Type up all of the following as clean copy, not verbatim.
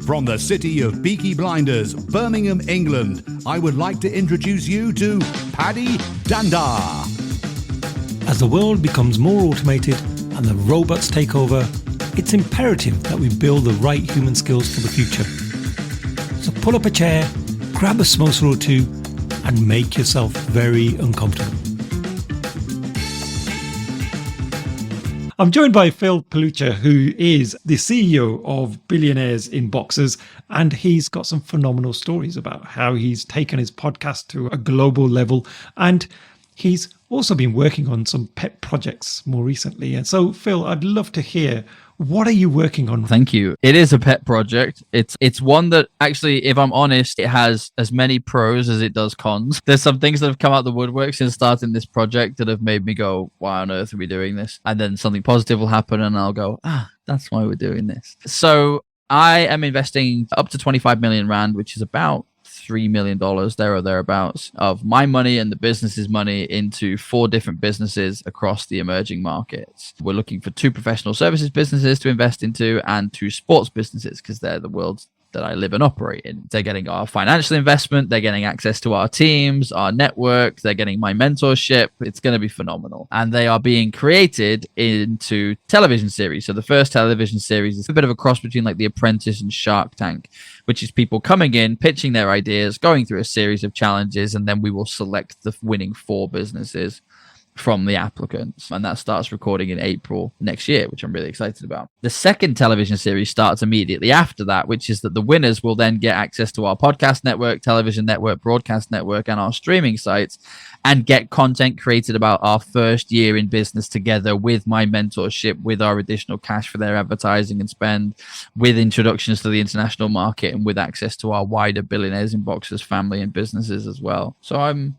From the city of Peaky Blinders, Birmingham, England, I would like to introduce you to Paddy Danda. As the world becomes more automated and the robots take over, it's imperative that we build the right human skills for the future. So pull up a chair, grab a samosa or two, and make yourself very uncomfortable. I'm joined by Phil Pelucha, who is the CEO of Billionaires in Boxers, and he's got some phenomenal stories about how he's taken his podcast to a global level, and he's also been working on some pet projects more recently. And so, Phil, I'd love to hear, what are you working on? Thank you. It is a pet project. It's one that actually, if I'm honest, it has as many pros as it does cons. There's some things that have come out the woodwork since starting this project that have made me go, why on earth are we doing this? And then something positive will happen and I'll go, that's why we're doing this. So I am investing up to 25 million Rand, which is about $3 million there or thereabouts of my money and the business's money into 4 different businesses across the emerging markets. We're looking for 2 professional services businesses to invest into and 2 sports businesses because they're the worlds that I live and operate in. They're getting our financial investment, they're getting access to our teams, our network, they're getting my mentorship. It's going to be phenomenal. And they are being created into television series. So the first television series is a bit of a cross between like The Apprentice and Shark Tank, which is people coming in, pitching their ideas, going through a series of challenges, and then we will select the winning 4 businesses from the applicants. And that starts recording in April next year, which I'm really excited about. The second television series starts immediately after that, which is that the winners will then get access to our podcast network, television network, broadcast network, and our streaming sites, and get content created about our first year in business together with my mentorship, with our additional cash for their advertising and spend, with introductions to the international market, and with access to our wider Billionaires in Boxers family and businesses as well. So I'm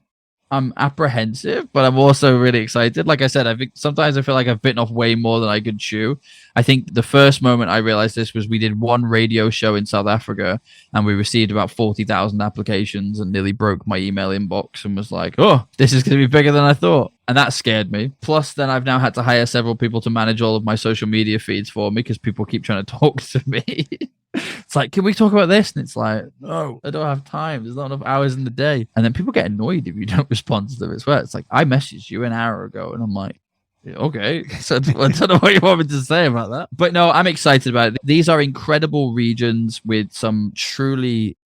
apprehensive, but I'm also really excited. Like I said, I think sometimes I feel like I've bitten off way more than I could chew. I think the first moment I realized this was we did one radio show in South Africa and we received about 40,000 applications and nearly broke my email inbox and was like, oh, this is going to be bigger than I thought. And that scared me. Plus, then I've now had to hire several people to manage all of my social media feeds for me because people keep trying to talk to me. It's like, can we talk about this? And it's like, no, I don't have time. There's not enough hours in the day. And then people get annoyed if you don't respond to them as well. It's like, I messaged you an hour ago and I'm like, okay, so I don't know what you want me to say about that. But no, I'm excited about it. These are incredible regions with some truly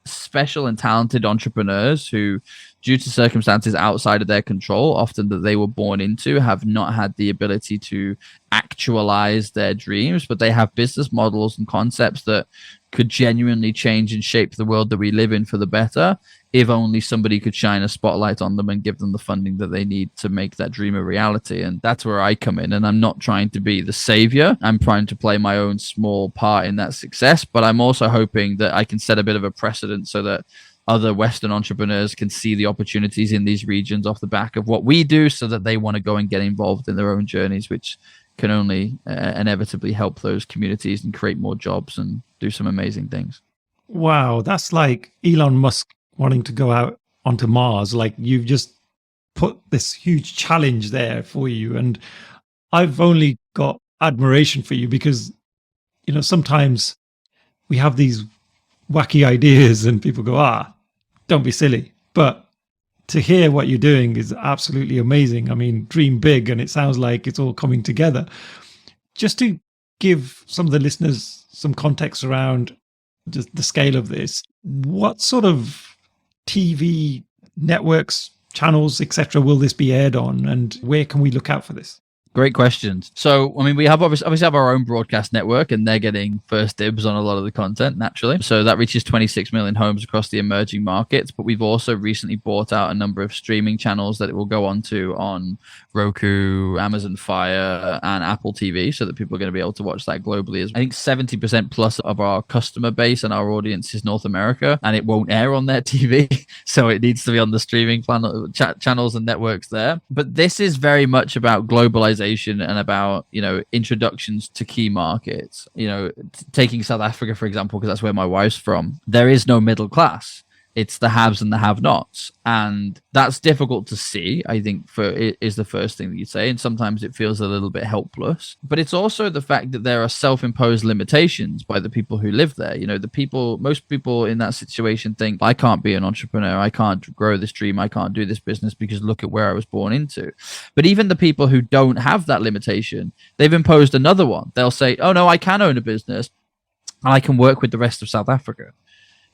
special and talented entrepreneurs who, due to circumstances outside of their control, often that they were born into, have not had the ability to actualize their dreams, but they have business models and concepts that could genuinely change and shape the world that we live in for the better, if only somebody could shine a spotlight on them and give them the funding that they need to make that dream a reality. And that's where I come in. And I'm not trying to be the savior. I'm trying to play my own small part in that success, but I'm also hoping that I can set a bit of a precedent so that other Western entrepreneurs can see the opportunities in these regions off the back of what we do, so that they want to go and get involved in their own journeys, which can only inevitably help those communities and create more jobs and do some amazing things. Wow, that's like Elon Musk wanting to go out onto Mars. Like, you've just put this huge challenge there for you. And I've only got admiration for you because, you know, sometimes we have these wacky ideas and people go, don't be silly. But to hear what you're doing is absolutely amazing. I mean, dream big, and it sounds like it's all coming together. Just to give some of the listeners some context around just the scale of this, what sort of TV networks, channels, etc. will this be aired on, and where can we look out for this? Great questions. So, I mean, we have obviously have our own broadcast network, and they're getting first dibs on a lot of the content, naturally. So that reaches 26 million homes across the emerging markets. But we've also recently bought out a number of streaming channels that it will go on to on Roku, Amazon Fire, and Apple TV, so that people are going to be able to watch that globally. I think 70% plus of our customer base and our audience is North America, and it won't air on their TV. So it needs to be on the streaming channels and networks there. But this is very much about globalization and about, you know, introductions to key markets. You know, taking South Africa, for example, because that's where my wife's from, there is no middle class. It's the haves and the have-nots, and that's difficult to see. I think is the first thing that you say, and sometimes it feels a little bit helpless. But it's also the fact that there are self-imposed limitations by the people who live there. You know, most people in that situation think, I can't be an entrepreneur, I can't grow this dream, I can't do this business because look at where I was born into. But even the people who don't have that limitation, they've imposed another one. They'll say, oh no, I can own a business and I can work with the rest of South Africa.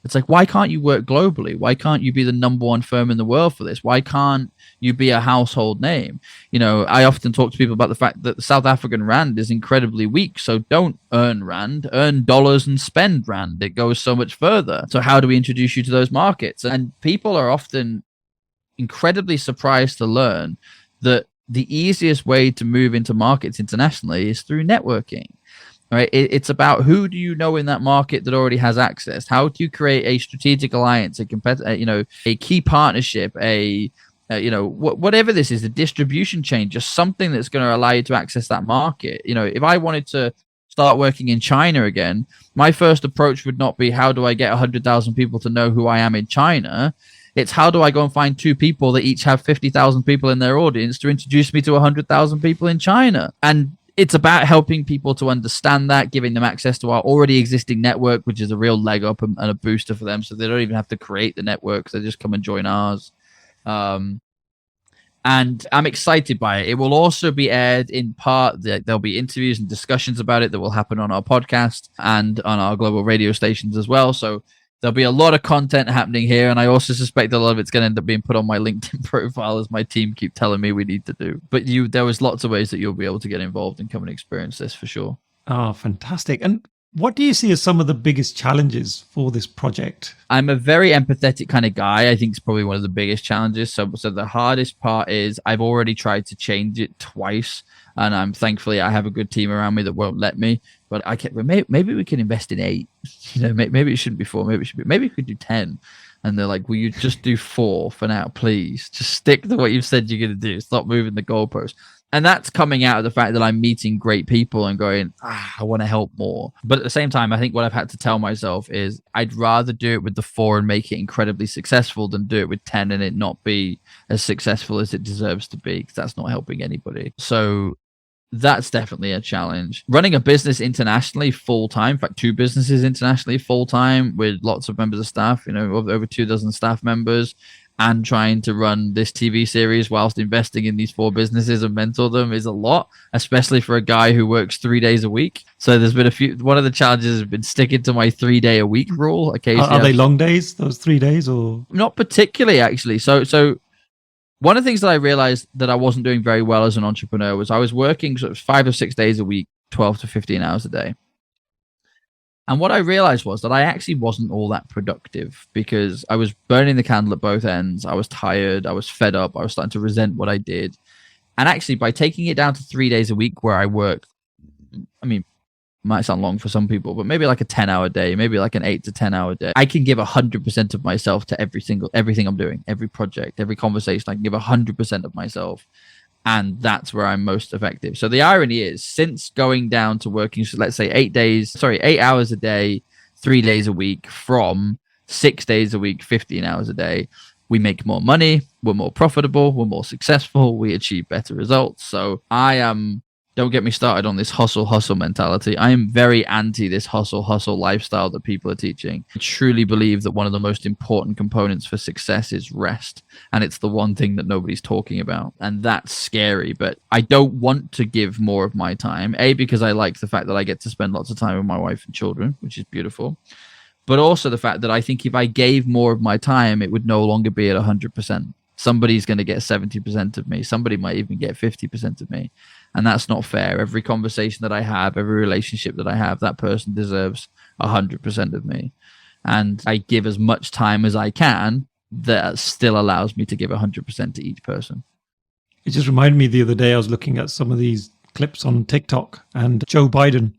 It's like, why can't you work globally? Why can't you be the number one firm in the world for this? Why can't you be a household name? You know, I often talk to people about the fact that the South African rand is incredibly weak. So don't earn rand, earn dollars and spend rand. It goes so much further. So how do we introduce you to those markets? And people are often incredibly surprised to learn that the easiest way to move into markets internationally is through networking. Right? It's about who do you know in that market that already has access? How do you create a strategic alliance, a key partnership, whatever this is, a distribution chain, just something that's going to allow you to access that market. You know, if I wanted to start working in China again, my first approach would not be how do I get 100,000 people to know who I am in China? It's how do I go and find two people that each have 50,000 people in their audience to introduce me to 100,000 people in China. And it's about helping people to understand that, giving them access to our already existing network, which is a real leg up and a booster for them. So they don't even have to create the networks. They just come and join ours. And I'm excited by it. It will also be aired in part. There'll be interviews and discussions about it that will happen on our podcast and on our global radio stations as well. So there'll be a lot of content happening here, and I also suspect a lot of it's going to end up being put on my LinkedIn profile, as my team keep telling me we need to do. But there was lots of ways that you'll be able to get involved and come and experience this for sure. Oh, fantastic. And what do you see as some of the biggest challenges for this project? I'm a very empathetic kind of guy. I think it's probably one of the biggest challenges. So the hardest part is I've already tried to change it twice, and thankfully I have a good team around me that won't let me. But maybe we can invest in 8. You know, maybe it shouldn't be 4. Maybe we could do 10. And they're like, will you just do 4 for now, please? Just stick to what you've said you're going to do. Stop moving the goalposts. And that's coming out of the fact that I'm meeting great people and going, I want to help more. But at the same time, I think what I've had to tell myself is I'd rather do it with the 4 and make it incredibly successful than do it with 10 and it not be as successful as it deserves to be, because that's not helping anybody. So that's definitely a challenge. Running a business internationally full time, in fact, 2 businesses internationally full time with lots of members of staff, you know, over 24 staff members, and trying to run this TV series whilst investing in these 4 businesses and mentor them is a lot, especially for a guy who works 3 days a week. So there's been one of the challenges has been sticking to my 3-day-a-week rule. Occasionally, are they long days, those 3 days, or? Not particularly, actually. So one of the things that I realized that I wasn't doing very well as an entrepreneur was I was working sort of 5 or 6 days a week, 12 to 15 hours a day. And what I realized was that I actually wasn't all that productive because I was burning the candle at both ends. I was tired. I was fed up. I was starting to resent what I did. And actually, by taking it down to 3 days a week where I work, I mean, might sound long for some people, but maybe like a 10-hour day, maybe like an 8 to 10-hour day. I can give 100% of myself to everything I'm doing, every project, every conversation. I can give 100% of myself. And that's where I'm most effective. So the irony is, since going down to working, so let's say 8 hours a day, 3 days a week, from 6 days a week, 15 hours a day, we make more money, we're more profitable, we're more successful, we achieve better results. So I am, don't get me started on this hustle mentality. I am very anti this hustle lifestyle that people are teaching. I truly believe that one of the most important components for success is rest. And it's the one thing that nobody's talking about. And that's scary. But I don't want to give more of my time. A, because I like the fact that I get to spend lots of time with my wife and children, which is beautiful. But also the fact that I think if I gave more of my time, it would no longer be at 100%. Somebody's going to get 70% of me. Somebody might even get 50% of me. And that's not fair. Every conversation that I have, every relationship that I have, that person deserves 100% of me. And I give as much time as I can. That still allows me to give 100% to each person. It just reminded me the other day, I was looking at some of these clips on TikTok, and Joe Biden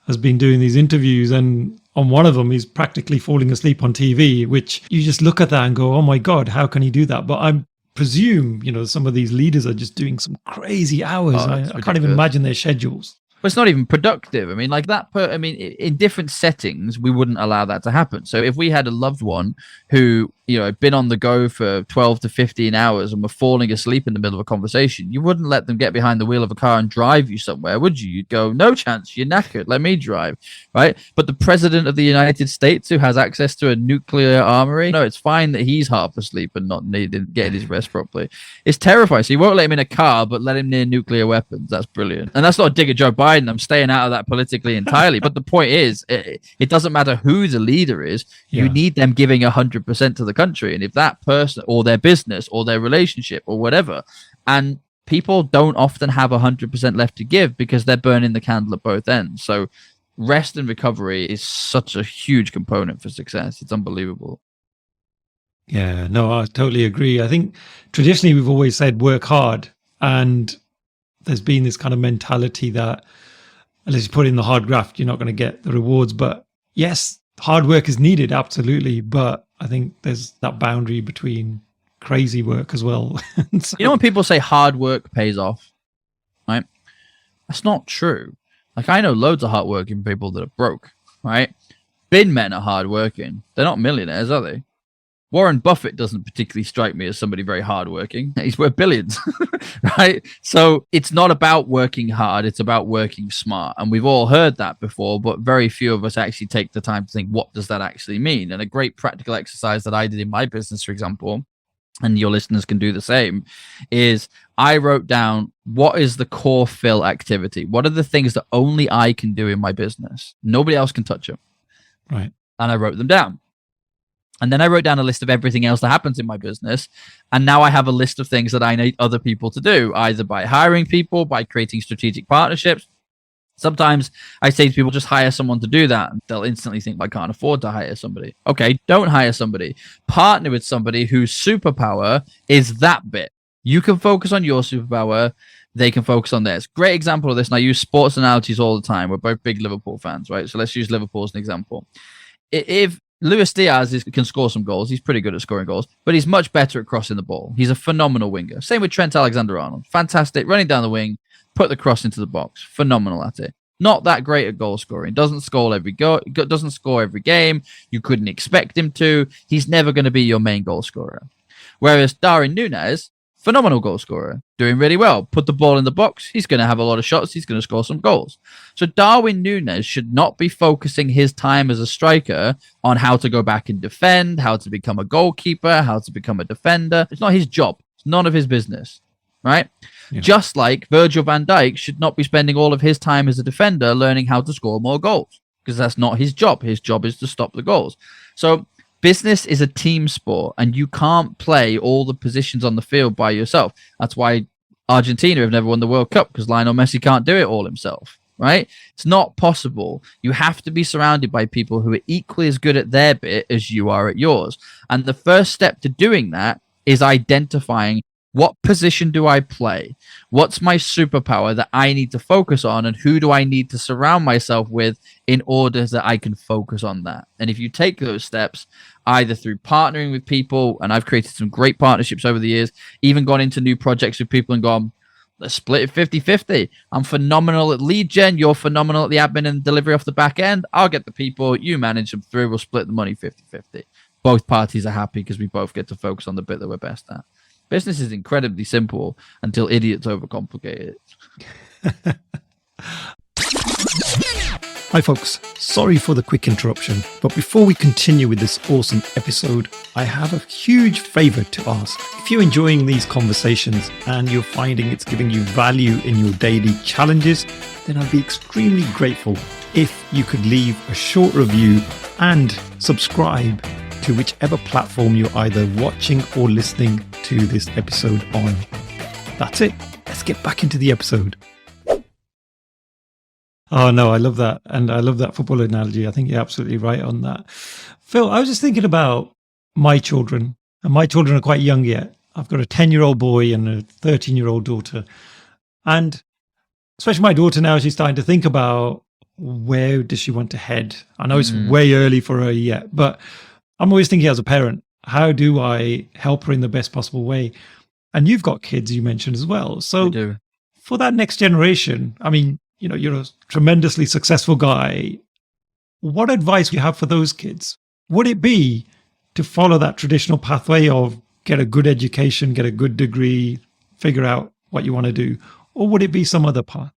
has been doing these interviews, and on one of them, he's practically falling asleep on TV, which you just look at that and go, oh my God, how can he do that? But I presume, you know, some of these leaders are just doing some crazy hours. I can't even imagine their schedules. But it's not even productive. I mean, like that. I mean, in different settings, we wouldn't allow that to happen. So if we had a loved one who, had been on the go for 12 to 15 hours and were falling asleep in the middle of a conversation, you wouldn't let them get behind the wheel of a car and drive you somewhere, would you? You'd go, no chance. You're knackered. Let me drive, right? But the president of the United States, who has access to a nuclear armory, no, it's fine that he's half asleep and not getting his rest properly. It's terrifying. So you won't let him in a car, but let him near nuclear weapons. That's brilliant. And that's not a dig at Joe Biden. I'm staying out of that politically entirely. But the point is, it doesn't matter who the leader is. You need them giving 100% to the country. And if that person or their business or their relationship or whatever, and people don't often have 100% left to give because they're burning the candle at both ends. So rest and recovery is such a huge component for success. It's unbelievable. Yeah, no, I totally agree. I think traditionally we've always said work hard, and there's been this kind of mentality that unless you put in the hard graft, you're not going to get the rewards. But yes, hard work is needed, absolutely. But I think there's that boundary between crazy work as well. So, when people say hard work pays off, right? That's not true. Like, I know loads of hardworking people that are broke, right? Bin men are hardworking. They're not millionaires, are they? Warren Buffett doesn't particularly strike me as somebody very hardworking. He's worth billions, right? So it's not about working hard. It's about working smart. And we've all heard that before, but very few of us actually take the time to think, what does that actually mean? And a great practical exercise that I did in my business, for example, and your listeners can do the same, is I wrote down, what is the core fill activity? What are the things that only I can do in my business? Nobody else can touch them. Right. And I wrote them down. And then I wrote down a list of everything else that happens in my business. And now I have a list of things that I need other people to do, either by hiring people, by creating strategic partnerships. Sometimes I say to people, just hire someone to do that. And they'll instantly think, I can't afford to hire somebody. Okay, don't hire somebody. Partner with somebody whose superpower is that bit. You can focus on your superpower. They can focus on theirs. Great example of this, and I use sports analogies all the time. We're both big Liverpool fans, right? So let's use Liverpool as an example. If Luis Diaz can score some goals, he's pretty good at scoring goals, but he's much better at crossing the ball. He's a phenomenal winger. Same with Trent Alexander-Arnold. Fantastic, running down the wing, put the cross into the box. Phenomenal at it. Not that great at goal scoring. Doesn't score every game. You couldn't expect him to. He's never going to be your main goal scorer. Whereas Darwin Núñez, phenomenal goal scorer, doing really well. Put the ball in the box. He's going to have a lot of shots. He's going to score some goals. So Darwin Núñez should not be focusing his time as a striker on how to go back and defend, how to become a goalkeeper, how to become a defender. It's not his job. It's none of his business, right? Yeah. Just like Virgil van Dijk should not be spending all of his time as a defender learning how to score more goals, because that's not his job. His job is to stop the goals. So business is a team sport, and you can't play all the positions on the field by yourself. That's why Argentina have never won the World Cup, because Lionel Messi can't do it all himself, right? It's not possible. You have to be surrounded by people who are equally as good at their bit as you are at yours. And the first step to doing that is identifying, what position do I play? What's my superpower that I need to focus on? And who do I need to surround myself with in order that I can focus on that? And if you take those steps, either through partnering with people, and I've created some great partnerships over the years, even gone into new projects with people and gone, let's split it 50-50. I'm phenomenal at lead gen. You're phenomenal at the admin and delivery off the back end. I'll get the people. You manage them through. We'll split the money 50-50. Both parties are happy because we both get to focus on the bit that we're best at. Business is incredibly simple until idiots overcomplicate it. Hi folks, sorry for the quick interruption, but before we continue with this awesome episode, I have a huge favor to ask. If you're enjoying these conversations and you're finding it's giving you value in your daily challenges, then I'd be extremely grateful if you could leave a short review and subscribe to whichever platform you're either watching or listening to this episode on. That's it. Let's get back into the episode. Oh, no, I love that. And I love that football analogy. I think you're absolutely right on that. Phil, I was just thinking about my children, and my children are quite young yet. I've got a 10-year-old boy and a 13-year-old daughter. And especially my daughter now, she's starting to think about, where does she want to head? I know it's way early for her yet, but I'm always thinking as a parent, how do I help her in the best possible way? And you've got kids, you mentioned as well. So for that next generation, I mean, you're a tremendously successful guy. What advice do you have for those kids? Would it be to follow that traditional pathway of get a good education, get a good degree, figure out what you want to do? Or would it be some other path?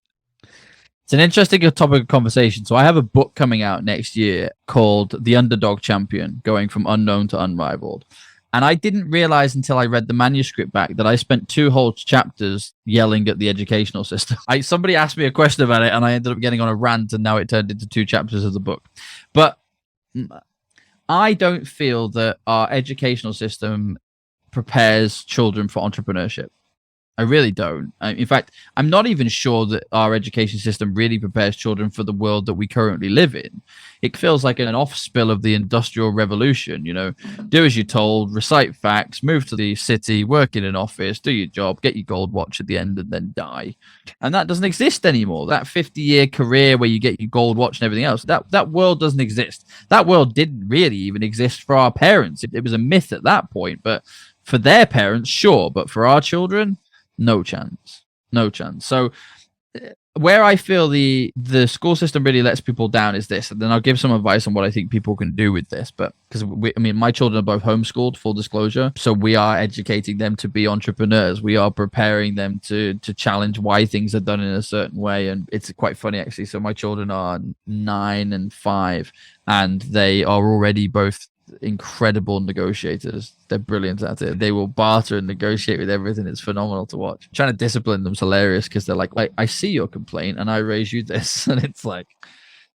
It's an interesting topic of conversation. So I have a book coming out next year called The Underdog Champion, going from unknown to unrivaled. And I didn't realize until I read the manuscript back that I spent 2 whole chapters yelling at the educational system. Somebody asked me a question about it and I ended up getting on a rant, and now it turned into 2 chapters of the book. But I don't feel that our educational system prepares children for entrepreneurship. I really don't. In fact, I'm not even sure that our education system really prepares children for the world that we currently live in. It feels like an offspill of the Industrial Revolution. Do as you're told, recite facts, move to the city, work in an office, do your job, get your gold watch at the end, and then die. And that doesn't exist anymore. That 50-year career where you get your gold watch and everything else, that world doesn't exist. That world didn't really even exist for our parents. It was a myth at that point, but for their parents, sure. But for our children, no chance. So where I feel the school system really lets people down is this, and then I'll give some advice on what I think people can do with this. But because my children are both homeschooled, full disclosure, so we are educating them to be entrepreneurs. We are preparing them to challenge why things are done in a certain way, and it's quite funny actually. So my children are 9 and 5, and they are already both incredible negotiators. They're brilliant at it. They will barter and negotiate with everything. It's phenomenal to watch. Trying to discipline them's hilarious because they're like, I see your complaint and I raise you this. And it's like,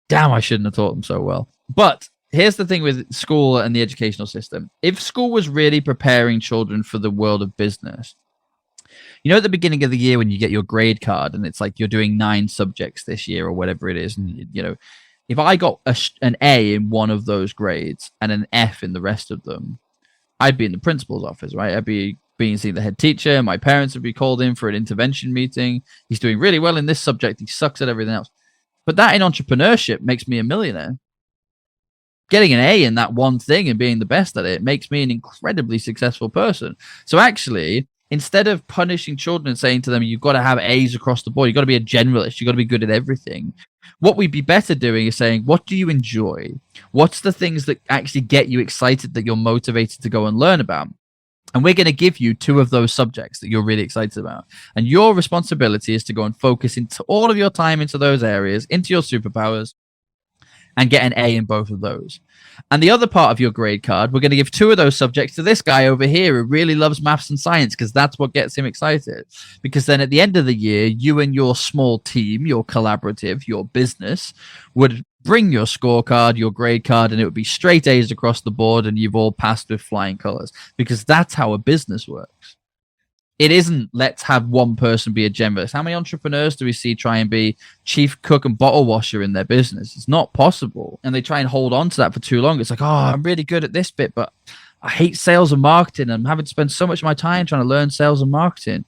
damn, I shouldn't have taught them so well. But here's the thing with school and the educational system. If school was really preparing children for the world of business, at the beginning of the year when you get your grade card and it's like you're doing 9 subjects this year or whatever it is, and if I got an A in one of those grades and an F in the rest of them, I'd be in the principal's office, right? I'd be seeing the head teacher. My parents would be called in for an intervention meeting. He's doing really well in this subject. He sucks at everything else. But that in entrepreneurship makes me a millionaire. Getting an A in that one thing and being the best at it makes me an incredibly successful person. So actually, instead of punishing children and saying to them, you've got to have A's across the board, you've got to be a generalist, you've got to be good at everything, what we'd be better doing is saying, what do you enjoy? What's the things that actually get you excited, that you're motivated to go and learn about? And we're going to give you 2 of those subjects that you're really excited about. And your responsibility is to go and focus into all of your time into those areas, into your superpowers, and get an A in both of those. And the other part of your grade card, we're going to give 2 of those subjects to this guy over here who really loves maths and science, because that's what gets him excited. Because then at the end of the year, you and your small team, your collaborative, your business, would bring your scorecard, your grade card, and it would be straight A's across the board, and you've all passed with flying colors. Because that's how a business works. It isn't let's have one person be a generalist. How many entrepreneurs do we see try and be chief cook and bottle washer in their business? It's not possible. And they try and hold on to that for too long. It's like, I'm really good at this bit, but I hate sales and marketing. I'm having to spend so much of my time trying to learn sales and marketing.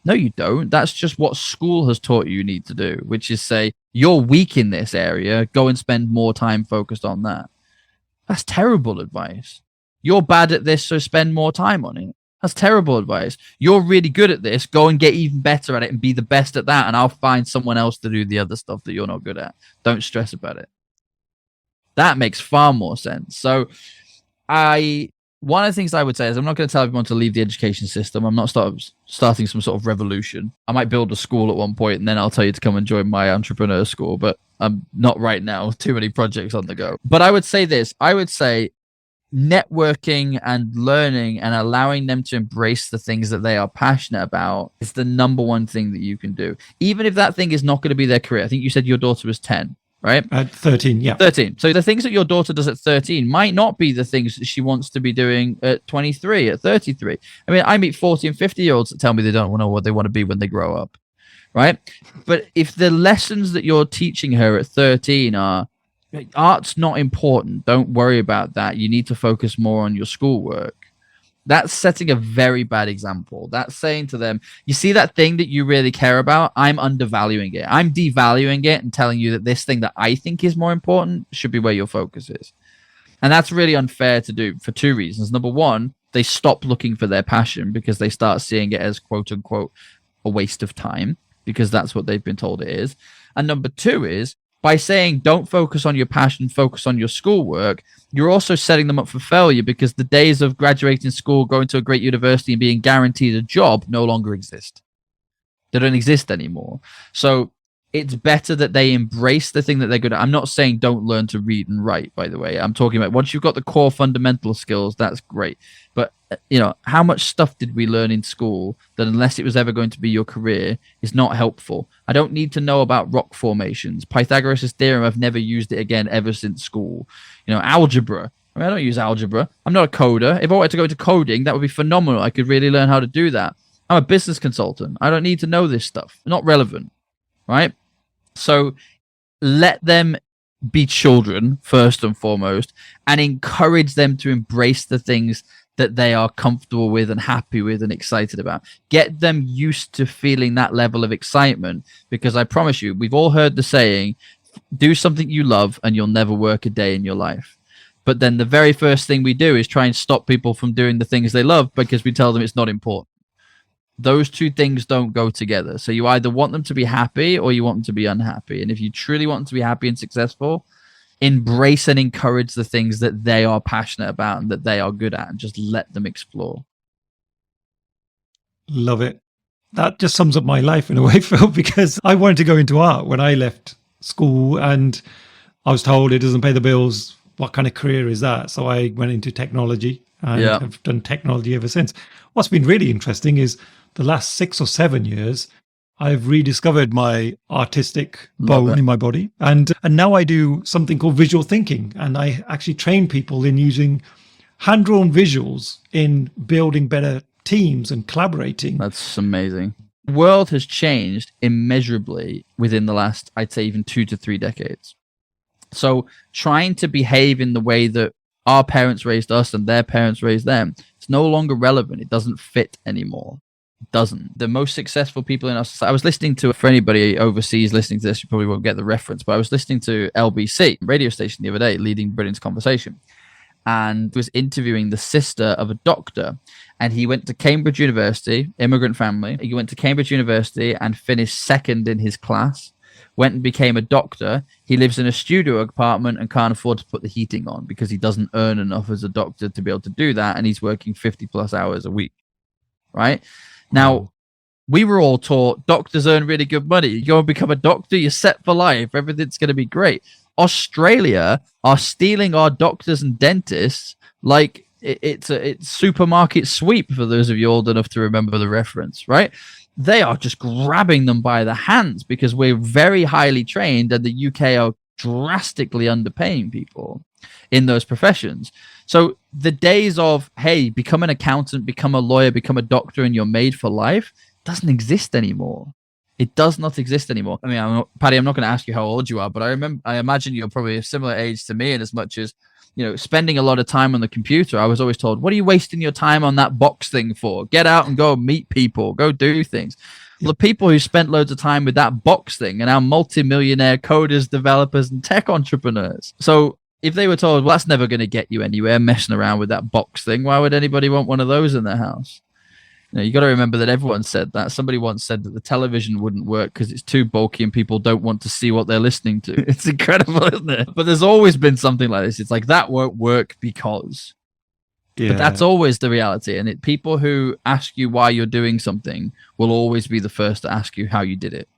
No, you don't. That's just what school has taught you need to do, which is say, you're weak in this area. Go and spend more time focused on that. That's terrible advice. You're bad at this, so spend more time on it. That's terrible advice. You're really good at this. Go and get even better at it and be the best at that. And I'll find someone else to do the other stuff that you're not good at. Don't stress about it. That makes far more sense. So one of the things I would say is I'm not going to tell everyone to leave the education system. I'm not starting some sort of revolution. I might build a school at one point and then I'll tell you to come and join my entrepreneur school, but I'm not right now. Too many projects on the go. But I would say this. I would say networking and learning and allowing them to embrace the things that they are passionate about is the number one thing that you can do. Even if that thing is not going to be their career. I think you said your daughter was 10, right? At 13, yeah. 13. So the things that your daughter does at 13 might not be the things that she wants to be doing at 23, at 33. I mean, I meet 40 and 50-year-olds that tell me they don't know what they want to be when they grow up, right? But if the lessons that you're teaching her at 13 are, art's not important, don't worry about that, you need to focus more on your schoolwork, that's setting a very bad example. That's saying to them, you see that thing that you really care about, I'm undervaluing it, I'm devaluing it and telling you that this thing that I think is more important should be where your focus is. And that's really unfair to do for 2 reasons. Number one, they stop looking for their passion because they start seeing it as quote unquote a waste of time, because that's what they've been told it is. And number two is, by saying don't focus on your passion, focus on your schoolwork, you're also setting them up for failure, because the days of graduating school, going to a great university and being guaranteed a job no longer exist. They don't exist anymore. So it's better that they embrace the thing that they're good at. I'm not saying don't learn to read and write, by the way. I'm talking about once you've got the core fundamental skills, that's great. But, how much stuff did we learn in school that, unless it was ever going to be your career, is not helpful? I don't need to know about rock formations. Pythagoras' theorem, I've never used it again ever since school. Algebra. I don't use algebra. I'm not a coder. If I wanted to go into coding, that would be phenomenal. I could really learn how to do that. I'm a business consultant. I don't need to know this stuff. Not relevant, right? So let them be children first and foremost, and encourage them to embrace the things that they are comfortable with and happy with and excited about. Get them used to feeling that level of excitement, because I promise you, we've all heard the saying, do something you love and you'll never work a day in your life. But then the very first thing we do is try and stop people from doing the things they love because we tell them it's not important. Those two things don't go together. So you either want them to be happy or you want them to be unhappy. And if you truly want them to be happy and successful, embrace and encourage the things that they are passionate about and that they are good at, and just let them explore. Love it. That just sums up my life in a way, Phil, because I wanted to go into art when I left school, and I was told it doesn't pay the bills. What kind of career is that? So I went into technology, and I've done technology ever since. What's been really interesting is the last 6 or 7 years, I've rediscovered my artistic bone in my body. And now I do something called visual thinking. And I actually train people in using hand-drawn visuals in building better teams and collaborating. That's amazing. The world has changed immeasurably within the last, I'd say, even 2 to 3 decades. So trying to behave in the way that our parents raised us and their parents raised them, it's no longer relevant. It doesn't fit anymore. It doesn't. The most successful people in our society, I was listening to, for anybody overseas listening to this, you probably won't get the reference, but I was listening to LBC radio station the other day, Leading Britain's Conversation, and was interviewing the sister of a doctor. And he went to Cambridge University, immigrant family. He went to Cambridge University and finished second in his class. Went and became a doctor. He lives in a studio apartment and can't afford to put the heating on because he doesn't earn enough as a doctor to be able to do that. And he's working 50 plus hours a week. Right? Now, we were all taught doctors earn really good money. You go and become a doctor, you're set for life. Everything's going to be great. Australia are stealing our doctors and dentists like it's supermarket sweep, for those of you old enough to remember the reference, right? They are just grabbing them by the hands because we're very highly trained, and the UK are drastically underpaying people in those professions. So the days of, hey, become an accountant, become a lawyer, become a doctor, and you're made for life doesn't exist anymore. It does not exist anymore. I mean, Paddy, I'm not going to ask you how old you are, but I imagine you're probably a similar age to me, in as much as, spending a lot of time on the computer. I was always told, what are you wasting your time on that box thing for? Get out and go meet people, go do things. Well, the people who spent loads of time with that box thing are now multimillionaire coders, developers, and tech entrepreneurs. So if they were told, well, that's never going to get you anywhere, messing around with that box thing, why would anybody want one of those in their house? You got to remember that everyone said that. Somebody once said that the television wouldn't work because it's too bulky and people don't want to see what they're listening to. It's incredible, isn't it? But there's always been something like this. It's like, that won't work because. Yeah. But that's always the reality. And people who ask you why you're doing something will always be the first to ask you how you did it.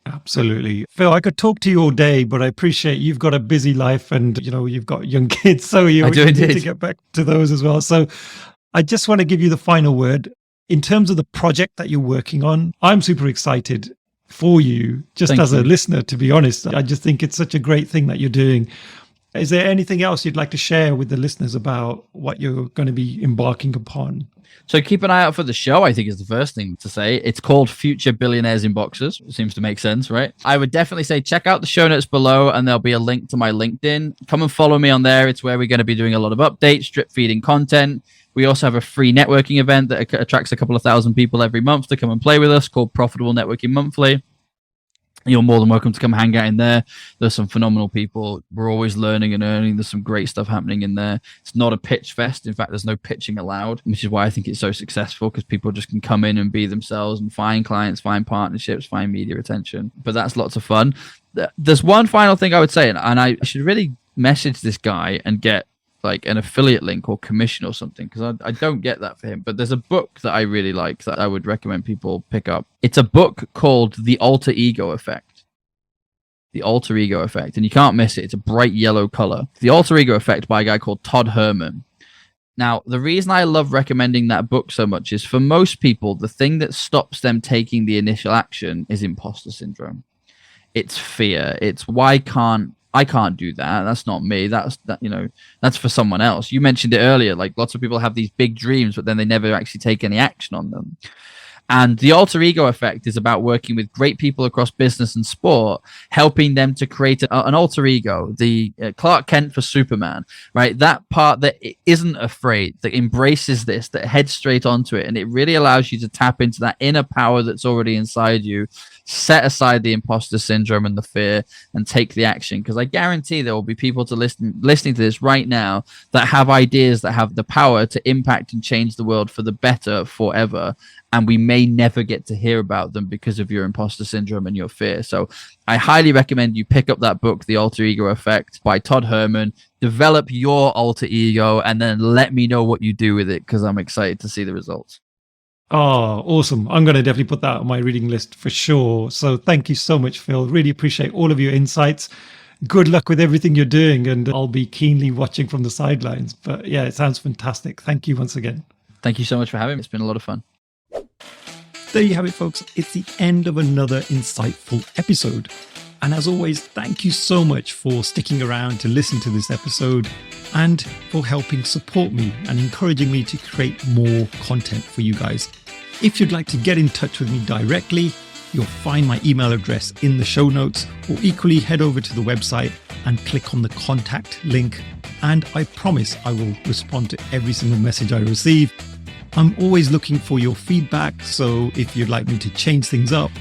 Absolutely. Phil, I could talk to you all day, but I appreciate you've got a busy life and, you've got young kids. So you need to get back to those as well. So I just want to give you the final word. In terms of the project that you're working on, I'm super excited for you, just as a listener, to be honest. I just think it's such a great thing that you're doing. Is there anything else you'd like to share with the listeners about what you're going to be embarking upon? So keep an eye out for the show, I think, is the first thing to say. It's called Future Billionaires in Boxers. It seems to make sense, right? I would definitely say check out the show notes below, and there'll be a link to my LinkedIn. Come and follow me on there. It's where we're going to be doing a lot of updates, drip feeding content. We also have a free networking event that attracts a couple of thousand people every month to come and play with us, called Profitable Networking Monthly. You're more than welcome to come hang out in there. There's some phenomenal people. We're always learning and earning. There's some great stuff happening in there. It's not a pitch fest. In fact, there's no pitching allowed, which is why I think it's so successful, because people just can come in and be themselves and find clients, find partnerships, find media attention. But that's lots of fun. There's one final thing I would say, and I should really message this guy and get like an affiliate link or commission or something, because I don't get that for him. But there's a book that I really like that I would recommend people pick up. It's a book called The Alter Ego Effect. The Alter Ego Effect. And you can't miss it. It's a bright yellow color. The Alter Ego Effect by a guy called Todd Herman. Now, the reason I love recommending that book so much is, for most people, the thing that stops them taking the initial action is imposter syndrome. It's fear. It's I can't do that. That's not me. That's for someone else. You mentioned it earlier. Like, lots of people have these big dreams, but then they never actually take any action on them. And the alter ego effect is about working with great people across business and sport, helping them to create an alter ego, the Clark Kent for Superman, right? That part that isn't afraid, that embraces this, that heads straight onto it. And it really allows you to tap into that inner power that's already inside you, set aside the imposter syndrome and the fear, and take the action. Because I guarantee there will be people listening to this right now that have ideas that have the power to impact and change the world for the better forever. And we may never get to hear about them because of your imposter syndrome and your fear. So I highly recommend you pick up that book, The Alter Ego Effect by Todd Herman. Develop your alter ego and then let me know what you do with it, because I'm excited to see the results. Oh, awesome. I'm going to definitely put that on my reading list for sure. So thank you so much, Phil. Really appreciate all of your insights. Good luck with everything you're doing, and I'll be keenly watching from the sidelines. But yeah, it sounds fantastic. Thank you once again. Thank you so much for having me. It's been a lot of fun. There you have it, folks. It's the end of another insightful episode. And as always, thank you so much for sticking around to listen to this episode and for helping support me and encouraging me to create more content for you guys. If you'd like to get in touch with me directly, you'll find my email address in the show notes, or equally head over to the website and click on the contact link. And I promise I will respond to every single message I receive. I'm always looking for your feedback, so if you'd like me to change things up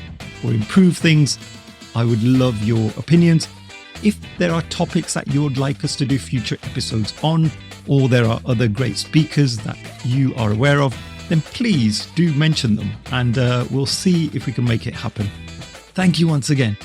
or improve things, I would love your opinions. If there are topics that you would like us to do future episodes on, or there are other great speakers that you are aware of, then please do mention them, and we'll see if we can make it happen. Thank you once again.